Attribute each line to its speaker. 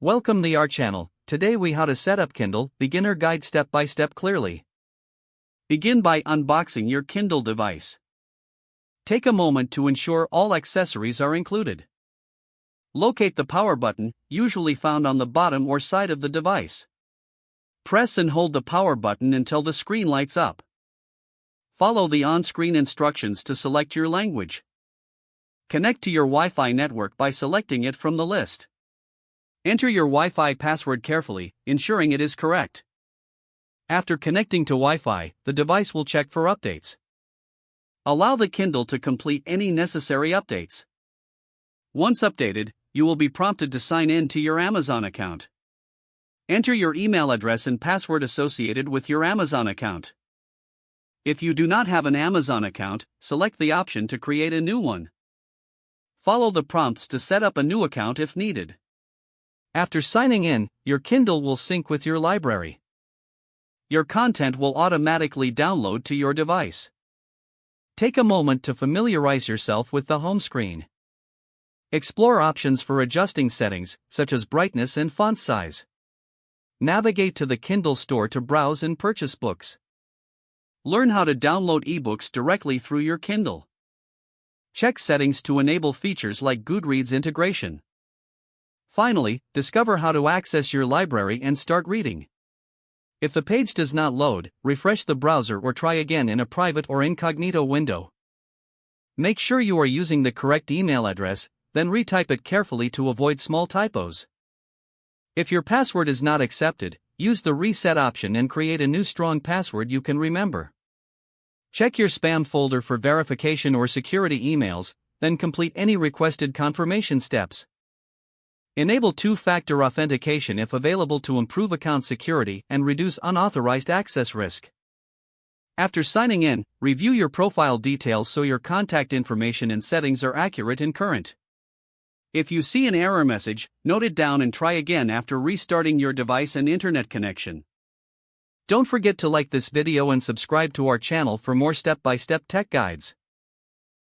Speaker 1: Welcome to our channel. Today we how to set up Kindle beginner guide step by step clearly. Begin by unboxing your Kindle device. Take a moment to ensure all accessories are included. Locate the power button, usually found on the bottom or side of the device. Press and hold the power button until the screen lights up. Follow the on-screen instructions to select your language. Connect to your Wi-Fi network by selecting it from the list. Enter your Wi-Fi password carefully, ensuring it is correct. After connecting to Wi-Fi, the device will check for updates. Allow the Kindle to complete any necessary updates. Once updated, you will be prompted to sign in to your Amazon account. Enter your email address and password associated with your Amazon account. If you do not have an Amazon account, select the option to create a new one. Follow the prompts to set up a new account if needed. After signing in, your Kindle will sync with your library. Your content will automatically download to your device. Take a moment to familiarize yourself with the home screen. Explore options for adjusting settings, such as brightness and font size. Navigate to the Kindle store to browse and purchase books. Learn how to download ebooks directly through your Kindle. Check settings to enable features like Goodreads integration. Finally, discover how to access your library and start reading. If the page does not load, refresh the browser or try again in a private or incognito window. Make sure you are using the correct email address, then retype it carefully to avoid small typos. If your password is not accepted, use the reset option and create a new strong password you can remember. Check your spam folder for verification or security emails, then complete any requested confirmation steps. Enable two-factor authentication if available to improve account security and reduce unauthorized access risk. After signing in, review your profile details so your contact information and settings are accurate and current. If you see an error message, note it down and try again after restarting your device and internet connection. Don't forget to like this video and subscribe to our channel for more step-by-step tech guides.